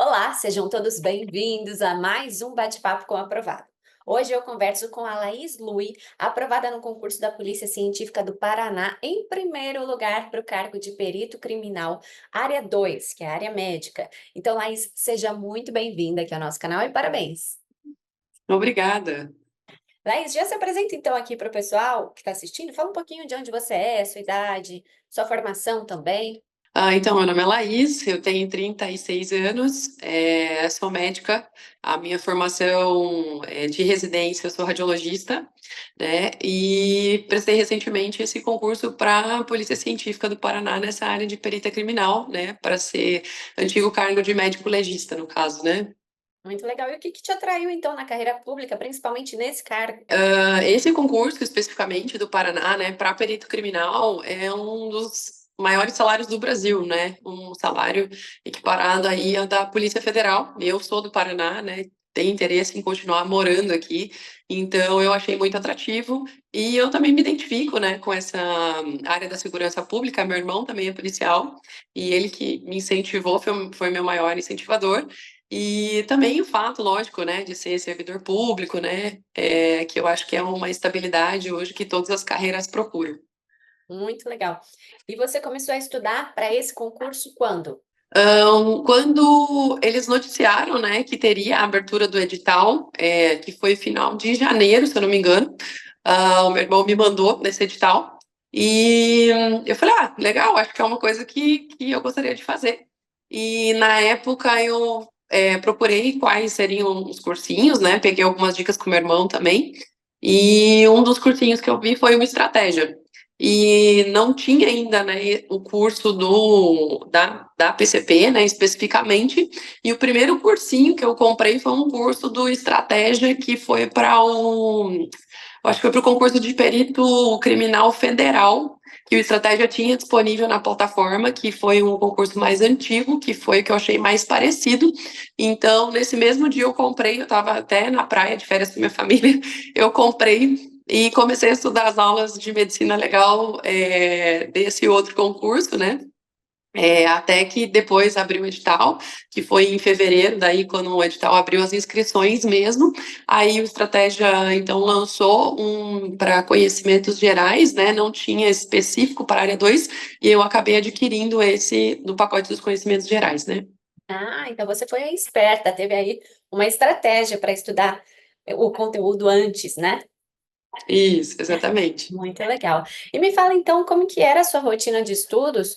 Olá, sejam todos bem-vindos a mais um bate-papo com aprovado. Hoje eu converso com a Laís Lui, aprovada no concurso da Polícia Científica do Paraná, em primeiro lugar para o cargo de perito criminal, área 2, que é a área médica. Então, Laís, seja muito bem-vinda aqui ao nosso canal e parabéns. Obrigada. Laís, já se apresenta então aqui para o pessoal que está assistindo, fala um pouquinho de onde você é, sua idade, sua formação também. Então, meu nome é Laís, eu tenho 36 anos, sou médica, a minha formação é de residência, eu sou radiologista, né, e prestei recentemente esse concurso para a Polícia Científica do Paraná nessa área de perita criminal, né, para ser antigo cargo de médico legista, no caso, né. Muito legal. E o que que te atraiu então na carreira pública, principalmente nesse cargo? Esse concurso especificamente do Paraná, né, para perito criminal é um dos maiores salários do Brasil, né, um salário equiparado aí ao da Polícia Federal. Eu sou do Paraná, né, tenho interesse em continuar morando aqui, então eu achei muito atrativo e eu também me identifico, né, com essa área da segurança pública. Meu irmão também é policial e ele que me incentivou, foi meu maior incentivador. E também o fato, lógico, né, de ser servidor público, né, que eu acho que é uma estabilidade hoje que todas as carreiras procuram. Muito legal. E você começou a estudar para esse concurso quando? Quando eles noticiaram, né, que teria a abertura do edital, que foi final de janeiro, se eu não me engano, o meu irmão me mandou nesse edital, e eu falei, legal, acho que é uma coisa que eu gostaria de fazer. E na época eu procurei quais seriam os cursinhos, né, peguei algumas dicas com meu irmão também, e um dos cursinhos que eu vi foi uma estratégia. E não tinha ainda, né, o curso da PCP, né, especificamente, e o primeiro cursinho que eu comprei foi um curso do Estratégia, que foi para eu acho que foi para o concurso de perito criminal federal, que o Estratégia tinha disponível na plataforma, que foi um concurso mais antigo, que foi o que eu achei mais parecido. Então, nesse mesmo dia eu comprei, eu estava até na praia de férias com minha família, eu comprei e comecei a estudar as aulas de medicina legal desse outro concurso, né? Até que depois abriu o edital, que foi em fevereiro, daí quando o edital abriu as inscrições mesmo, aí o Estratégia então lançou um para conhecimentos gerais, né? Não tinha específico para a área 2 e eu acabei adquirindo esse do pacote dos conhecimentos gerais, né? Ah, então você foi a esperta, teve aí uma estratégia para estudar o conteúdo antes, né? Isso, exatamente. Muito legal. E me fala então como que era a sua rotina de estudos?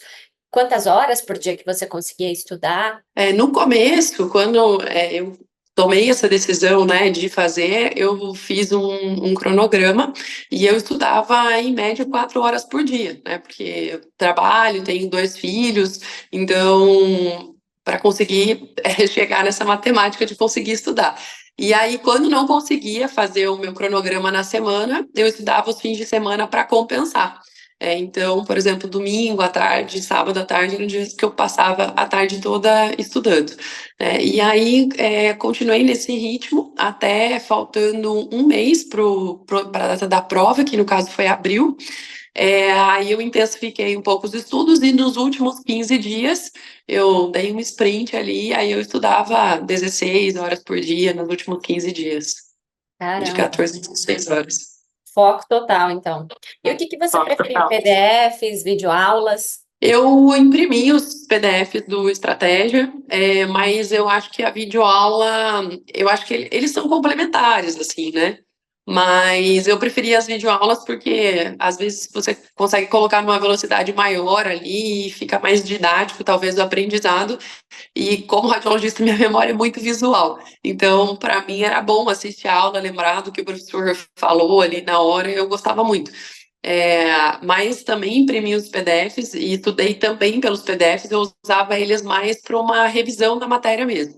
Quantas horas por dia que você conseguia estudar? No começo, quando eu tomei essa decisão, né, de fazer, eu fiz um cronograma e eu estudava em média 4 horas por dia, né, porque eu trabalho, tenho 2 filhos, então para conseguir chegar nessa matemática de conseguir estudar. E aí, quando não conseguia fazer o meu cronograma na semana, eu estudava os fins de semana para compensar. Então, por exemplo, domingo à tarde, sábado à tarde, eram dias que eu passava a tarde toda estudando, né? E aí, continuei nesse ritmo até faltando um mês para a data da prova, que no caso foi abril. Aí eu intensifiquei um pouco os estudos e nos últimos 15 dias eu dei um sprint ali, aí eu estudava 16 horas por dia nos últimos 15 dias, de Caramba, 14 a 16 horas. foco total, então. E o que que você preferia? PDFs, videoaulas? Eu imprimi os PDFs do Estratégia, mas eu acho que a videoaula, eu acho que eles são complementares, assim, né? Mas eu preferia as videoaulas porque às vezes você consegue colocar numa velocidade maior ali e fica mais didático, talvez, o aprendizado. E como radiologista, minha memória é muito visual. Então, para mim, era bom assistir a aula, lembrar do que o professor falou ali na hora, eu gostava muito. Mas também imprimi os PDFs e estudei também pelos PDFs, eu usava eles mais para uma revisão da matéria mesmo.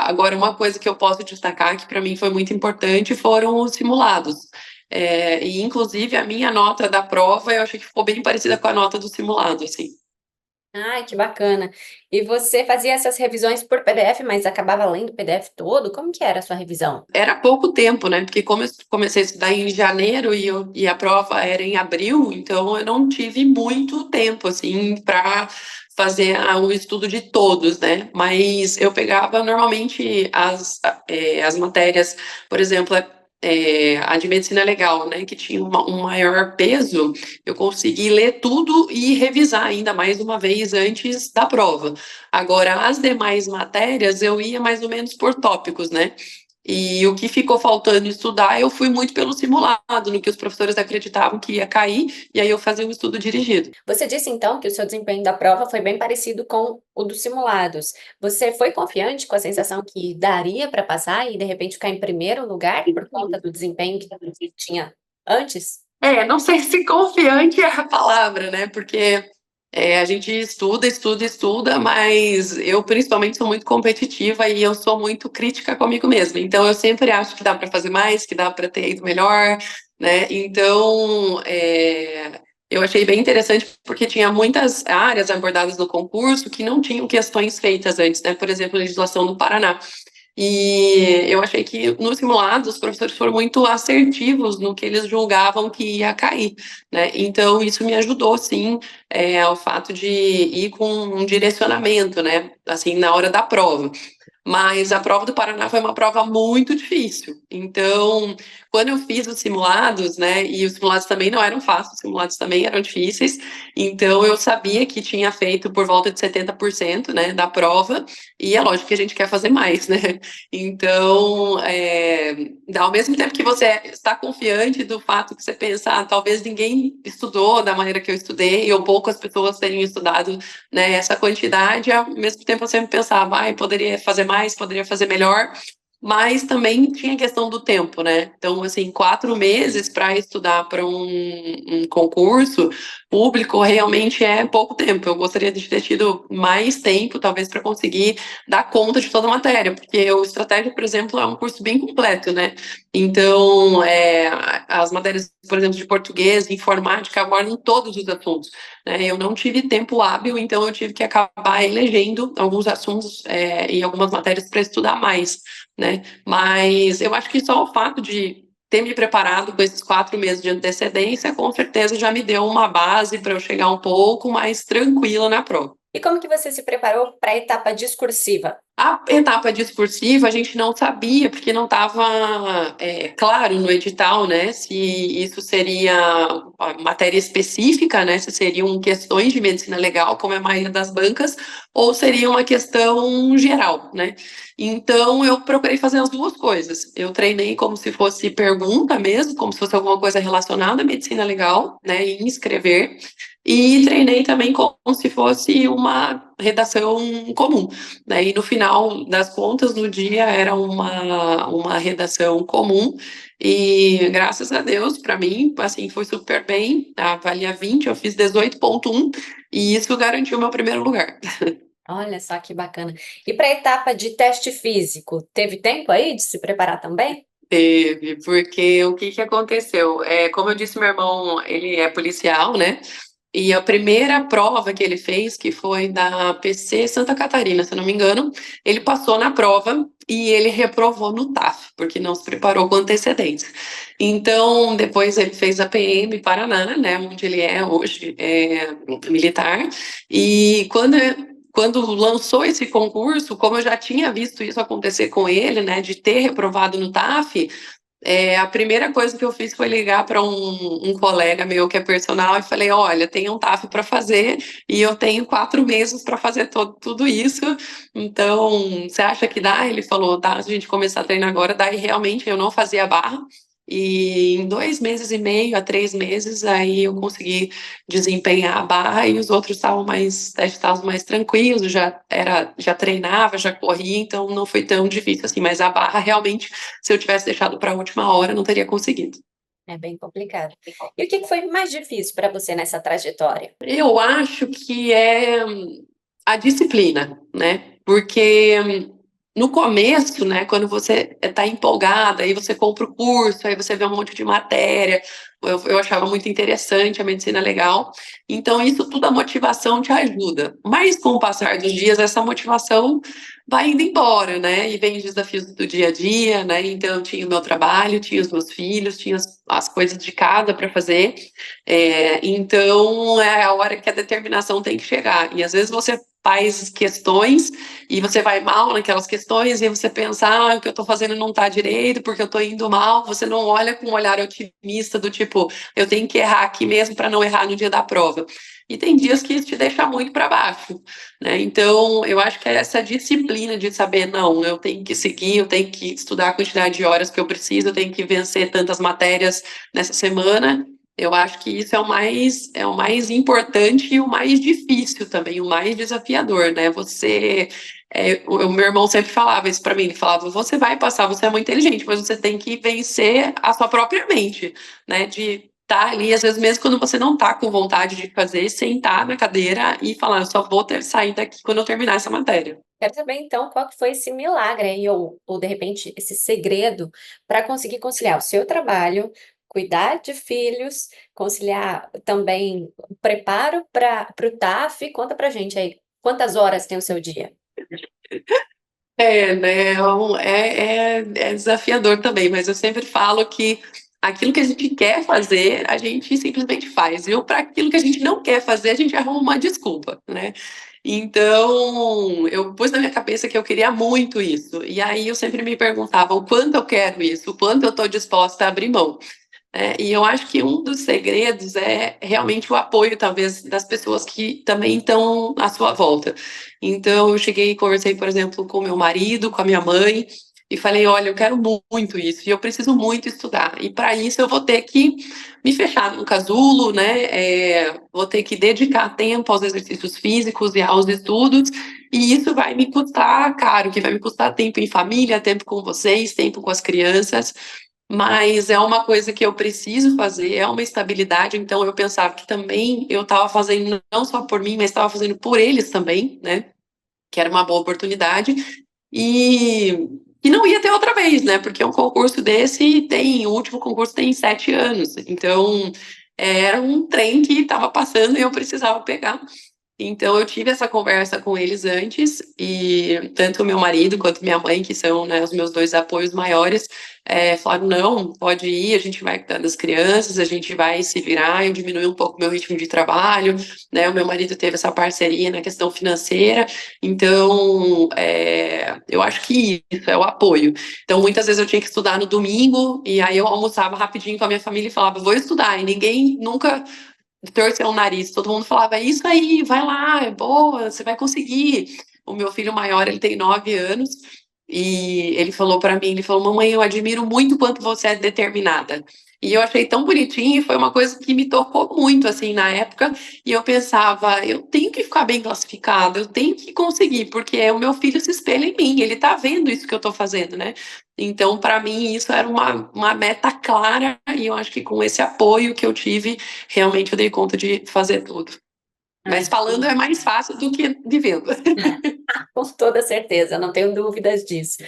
Agora, uma coisa que eu posso destacar que para mim foi muito importante foram os simulados. E inclusive a minha nota da prova eu achei que ficou bem parecida com a nota do simulado, assim. Ai, que bacana. E você fazia essas revisões por PDF, mas acabava lendo o PDF todo? Como que era a sua revisão? Era pouco tempo, né? Porque como eu comecei a estudar em janeiro e a prova era em abril, então eu não tive muito tempo, assim, para fazer o estudo de todos, né? Mas eu pegava normalmente as matérias, por exemplo, a de medicina legal, né? Que tinha um maior peso, eu consegui ler tudo e revisar ainda mais uma vez antes da prova. Agora, as demais matérias, eu ia mais ou menos por tópicos, né? E o que ficou faltando estudar, eu fui muito pelo simulado, no que os professores acreditavam que ia cair, e aí eu fazia um estudo dirigido. Você disse então que o seu desempenho da prova foi bem parecido com o dos simulados. Você foi confiante com a sensação que daria para passar e de repente ficar em primeiro lugar por conta do desempenho que você tinha antes? Não sei se confiante é a palavra, né? Porque a gente estuda, estuda, estuda, mas eu principalmente sou muito competitiva e eu sou muito crítica comigo mesma. Então eu sempre acho que dá para fazer mais, que dá para ter ido melhor, né? Então eu achei bem interessante porque tinha muitas áreas abordadas no concurso que não tinham questões feitas antes, né? Por exemplo, legislação do Paraná. E eu achei que nos simulados os professores foram muito assertivos no que eles julgavam que ia cair, né? Então isso me ajudou, sim, ao fato de ir com um direcionamento, né? Assim, na hora da prova. Mas a prova do Paraná foi uma prova muito difícil. Então, quando eu fiz os simulados, né, e os simulados também não eram fáceis, os simulados também eram difíceis, então eu sabia que tinha feito por volta de 70%, né, da prova, e é lógico que a gente quer fazer mais, né? Então, ao mesmo tempo que você está confiante do fato que você pensa, talvez ninguém estudou da maneira que eu estudei, ou poucas pessoas teriam estudado, né, essa quantidade, ao mesmo tempo eu sempre pensava, poderia fazer mais, poderia fazer melhor, mas também tinha a questão do tempo, né? Então, assim, 4 meses para estudar para um concurso público realmente é pouco tempo. Eu gostaria de ter tido mais tempo, talvez, para conseguir dar conta de toda a matéria, porque o Estratégia, por exemplo, é um curso bem completo, né? Então, as matérias, por exemplo, de português, informática, abordam todos os assuntos, né? Eu não tive tempo hábil, então eu tive que acabar elegendo alguns assuntos e algumas matérias para estudar mais, né? Mas eu acho que só o fato de ter me preparado com esses 4 meses de antecedência, com certeza já me deu uma base para eu chegar um pouco mais tranquila na prova. E como que você se preparou para a etapa discursiva? A etapa discursiva a gente não sabia, porque não estava claro no edital, né, se isso seria a matéria específica, né, se seriam questões de medicina legal, como é a maioria das bancas, ou seria uma questão geral, né. Então, eu procurei fazer as duas coisas. Eu treinei como se fosse pergunta mesmo, como se fosse alguma coisa relacionada à medicina legal, né, em escrever, e treinei também como se fosse uma redação comum, né? E no final das contas, no dia era uma redação comum, e graças a Deus, para mim, assim, foi super bem, valia 20, eu fiz 18,1, e isso garantiu meu primeiro lugar. Olha só que bacana. E para a etapa de teste físico, teve tempo aí de se preparar também? Teve, porque o que que aconteceu? Como eu disse, meu irmão, ele é policial, né? E a primeira prova que ele fez, que foi da PC Santa Catarina, se eu não me engano, ele passou na prova e ele reprovou no TAF, porque não se preparou com antecedência. Então, depois ele fez a PM Paraná, né, onde ele é hoje militar, e quando lançou esse concurso, como eu já tinha visto isso acontecer com ele, né, de ter reprovado no TAF, a primeira coisa que eu fiz foi ligar para um colega meu que é personal e falei: olha, tem um TAF para fazer e eu tenho 4 meses para fazer tudo isso. Então, você acha que dá? Ele falou: dá, se a gente começar a treinar agora. Daí realmente eu não fazia barra. E em 2 meses e meio a 3 meses, aí eu consegui desempenhar a barra e os outros testes estavam mais tranquilos, já treinava, já corria, então não foi tão difícil assim. Mas a barra realmente, se eu tivesse deixado para a última hora, não teria conseguido. É bem complicado. E o que que foi mais difícil para você nessa trajetória? Eu acho que é a disciplina, né? Porque no começo, né, quando você está empolgada, aí você compra o curso, aí você vê um monte de matéria, eu achava muito interessante, a medicina é legal, então isso tudo, a motivação te ajuda, mas com o passar dos dias, essa motivação vai indo embora, né, e vem os desafios do dia a dia, né, então eu tinha o meu trabalho, tinha os meus filhos, tinha as coisas de casa para fazer, então é a hora que a determinação tem que chegar, e às vezes você faz questões e você vai mal naquelas questões e você pensa, o que eu tô fazendo não tá direito, porque eu tô indo mal, você não olha com um olhar otimista do tipo, eu tenho que errar aqui mesmo para não errar no dia da prova. E tem dias que isso te deixa muito para baixo, né? Então, eu acho que é essa disciplina de saber, não, eu tenho que seguir, eu tenho que estudar a quantidade de horas que eu preciso, eu tenho que vencer tantas matérias nessa semana. Eu acho que isso é o mais importante e o mais difícil também, o mais desafiador, né? O meu irmão sempre falava isso para mim, ele falava, você vai passar, você é muito inteligente, mas você tem que vencer a sua própria mente, né? De estar ali, às vezes mesmo quando você não tá com vontade de fazer, sentar na cadeira e falar, eu só vou sair daqui quando eu terminar essa matéria. Quero saber então qual que foi esse milagre aí, ou de repente esse segredo para conseguir conciliar o seu trabalho, cuidar de filhos, conciliar também o preparo para o TAF. Conta pra gente aí, quantas horas tem o seu dia? É, né? É desafiador também, mas eu sempre falo que aquilo que a gente quer fazer, a gente simplesmente faz, viu? Para aquilo que a gente não quer fazer, a gente arruma uma desculpa, né? Então, eu pus na minha cabeça que eu queria muito isso, e aí eu sempre me perguntava o quanto eu quero isso, o quanto eu estou disposta a abrir mão. E eu acho que um dos segredos é realmente o apoio, talvez, das pessoas que também estão à sua volta. Então, eu cheguei e conversei, por exemplo, com meu marido, com a minha mãe, e falei: olha, eu quero muito isso, e eu preciso muito estudar. E para isso eu vou ter que me fechar num casulo, né? Vou ter que dedicar tempo aos exercícios físicos e aos estudos, e isso vai me custar caro, que vai me custar tempo em família, tempo com vocês, tempo com as crianças. Mas é uma coisa que eu preciso fazer, é uma estabilidade, então eu pensava que também eu estava fazendo não só por mim, mas estava fazendo por eles também, né? Que era uma boa oportunidade, e que não ia ter outra vez, né? Porque um concurso desse tem, o último concurso tem 7 anos, então era um trem que estava passando e eu precisava pegar. Então, eu tive essa conversa com eles antes, e tanto o meu marido quanto minha mãe, que são, né, os meus dois apoios maiores, falaram: não, pode ir, a gente vai cuidar das crianças, a gente vai se virar, eu diminui um pouco meu ritmo de trabalho, né? O meu marido teve essa parceria na questão financeira, então, eu acho que isso é o apoio. Então, muitas vezes eu tinha que estudar no domingo, e aí eu almoçava rapidinho com a minha família e falava: vou estudar, e ninguém nunca torcer o nariz. Todo mundo falava, é isso aí, vai lá, é boa, você vai conseguir. O meu filho maior, ele tem 9 anos, e ele falou para mim, ele falou, mamãe, eu admiro muito quanto você é determinada. E eu achei tão bonitinho, e foi uma coisa que me tocou muito, assim, na época, e eu pensava, eu tenho que ficar bem classificada, eu tenho que conseguir, porque o meu filho se espelha em mim, ele tá vendo isso que eu tô fazendo, né? Então, para mim, isso era uma meta clara, e eu acho que com esse apoio que eu tive, realmente eu dei conta de fazer tudo. Ai, Mas falando é mais fácil do que vivendo. com toda certeza, não tenho dúvidas disso.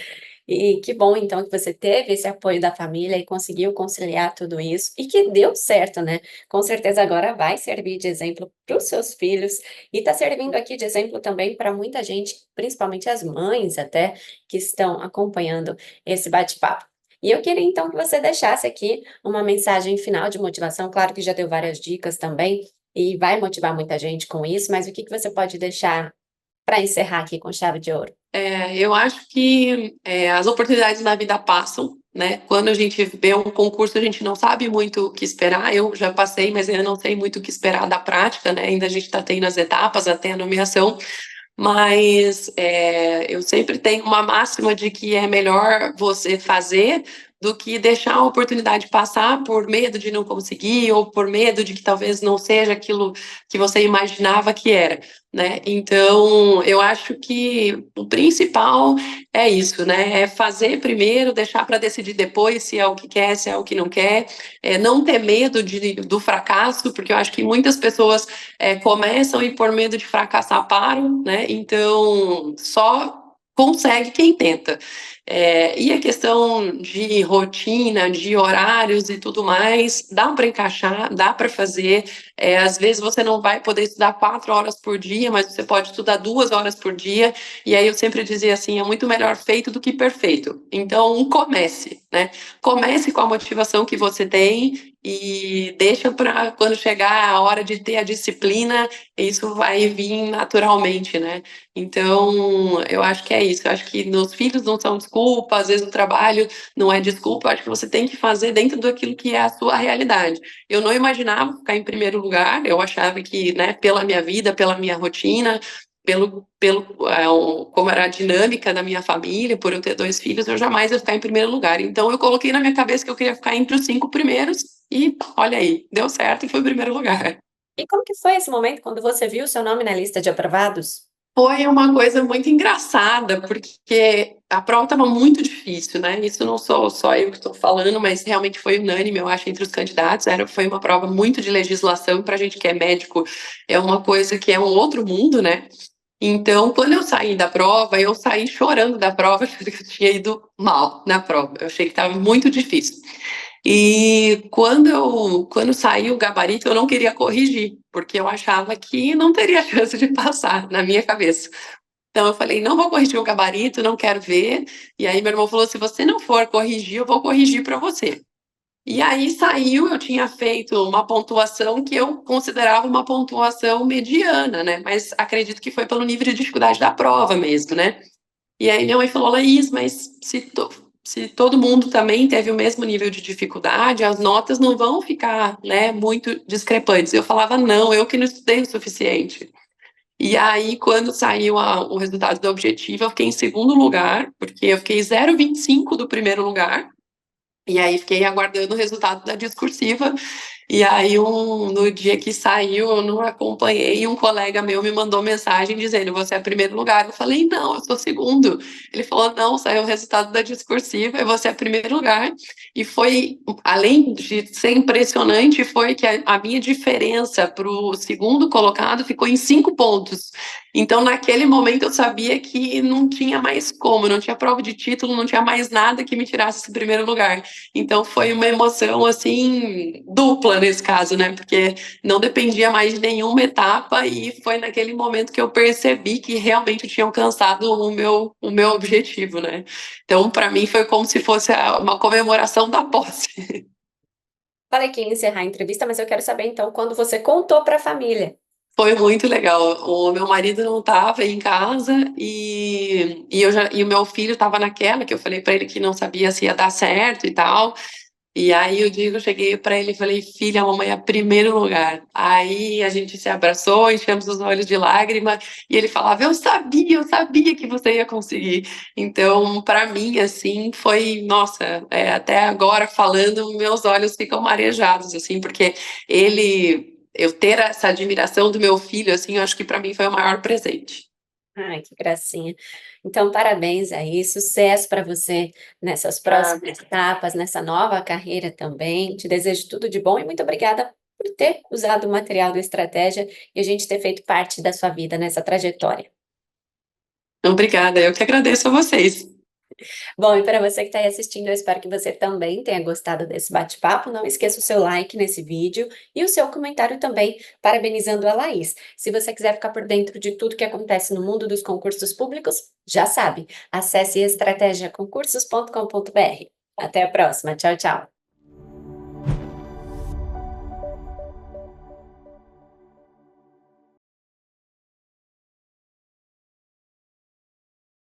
E que bom, então, que você teve esse apoio da família e conseguiu conciliar tudo isso, e que deu certo, né? Com certeza agora vai servir de exemplo para os seus filhos, e está servindo aqui de exemplo também para muita gente, principalmente as mães até, que estão acompanhando esse bate-papo. E eu queria então que você deixasse aqui uma mensagem final de motivação, claro que já deu várias dicas também, e vai motivar muita gente com isso, mas o que que você pode deixar para encerrar aqui com chave de ouro? Eu acho que as oportunidades na vida passam, né? Quando a gente vê um concurso, a gente não sabe muito o que esperar. Eu já passei, mas eu não sei muito o que esperar da prática, né? Ainda a gente está tendo as etapas até a nomeação. Mas eu sempre tenho uma máxima de que é melhor você fazer do que deixar a oportunidade passar por medo de não conseguir ou por medo de que talvez não seja aquilo que você imaginava que era, né? Então, eu acho que o principal é isso, né? É fazer primeiro, deixar para decidir depois se é o que quer, se é o que não quer, não ter medo do fracasso, porque eu acho que muitas pessoas começam e por medo de fracassar param, né? Então, só consegue quem tenta. E a questão de rotina, de horários e tudo mais, dá para encaixar, dá para fazer. Às vezes você não vai poder estudar 4 horas por dia, mas você pode estudar 2 horas por dia. E aí eu sempre dizia assim, é muito melhor feito do que perfeito. Então comece, né? Comece com a motivação que você tem e deixa para quando chegar a hora de ter a disciplina, isso vai vir naturalmente, né? Então, eu acho que é isso. Eu acho que nos filhos não são desculpa, às vezes o trabalho não é desculpa. Eu acho que você tem que fazer dentro daquilo que é a sua realidade. Eu não imaginava ficar em primeiro lugar. Eu achava que, né, pela minha vida, pela minha rotina, como era a dinâmica da minha família, por eu ter 2 filhos, eu jamais ia ficar em primeiro lugar. Então, eu coloquei na minha cabeça que eu queria ficar entre os 5 primeiros e, olha aí, deu certo e foi o primeiro lugar. E como que foi esse momento quando você viu o seu nome na lista de aprovados? Foi uma coisa muito engraçada, porque a prova estava muito difícil, né? Isso não sou só eu que estou falando, mas realmente foi unânime, eu acho, entre os candidatos. Foi uma prova muito de legislação, para a gente que é médico, é uma coisa que é um outro mundo, né? Então, quando eu saí da prova, eu saí chorando da prova, achando que eu tinha ido mal na prova. Eu achei que estava muito difícil. E quando saiu o gabarito, eu não queria corrigir, porque eu achava que não teria chance de passar na minha cabeça. Então eu falei, não vou corrigir o gabarito, não quero ver. E aí meu irmão falou, se você não for corrigir, eu vou corrigir para você. E aí saiu, eu tinha feito uma pontuação que eu considerava uma pontuação mediana, né? Mas acredito que foi pelo nível de dificuldade da prova mesmo, né? E aí minha mãe falou, Laís, mas se todo mundo também teve o mesmo nível de dificuldade, as notas não vão ficar, né, muito discrepantes. Eu falava, não, eu que não estudei o suficiente. E aí, quando saiu o resultado do objetivo, eu fiquei em segundo lugar, porque eu fiquei 0,25 do primeiro lugar, e aí fiquei aguardando o resultado da discursiva. E aí, no dia que saiu, eu não acompanhei, e um colega meu me mandou mensagem dizendo: Você é primeiro lugar. Eu falei: Não, eu sou segundo. Ele falou: Não, saiu o resultado da discursiva e você é primeiro lugar. E foi, além de ser impressionante, foi que a minha diferença para o segundo colocado ficou em 5 pontos. Então, naquele momento, eu sabia que não tinha mais como, não tinha prova de título, não tinha mais nada que me tirasse esse primeiro lugar. Então foi uma emoção assim dupla nesse caso, né? Porque não dependia mais de nenhuma etapa e foi naquele momento que eu percebi que realmente eu tinha alcançado o meu objetivo, né? Então para mim foi como se fosse uma comemoração da posse. Falei que ia encerrar a entrevista, mas eu quero saber então quando você contou para a família. Foi muito legal. O meu marido não estava em casa e o meu filho estava naquela que eu falei para ele que não sabia se ia dar certo e tal. E aí o dia que eu cheguei para ele e falei, filha, a mamãe é primeiro lugar. Aí a gente se abraçou, enchemos os olhos de lágrima e ele falava, eu sabia que você ia conseguir. Então, para mim, assim, foi, nossa, até agora falando, meus olhos ficam marejados, assim, porque eu ter essa admiração do meu filho, assim, eu acho que para mim foi o maior presente. Ai, que gracinha. Então, parabéns aí, sucesso para você nessas Ah, próximas etapas, nessa nova carreira também. Te desejo tudo de bom e muito obrigada por ter usado o material da estratégia e a gente ter feito parte da sua vida nessa trajetória. obrigada, eu que agradeço a vocês. Bom, e para você que está aí assistindo, eu espero que você também tenha gostado desse bate-papo. Não esqueça o seu like nesse vídeo e o seu comentário também, parabenizando a Laís. Se você quiser ficar por dentro de tudo que acontece no mundo dos concursos públicos, já sabe, acesse estrategiaconcursos.com.br. Até a próxima. Tchau, tchau.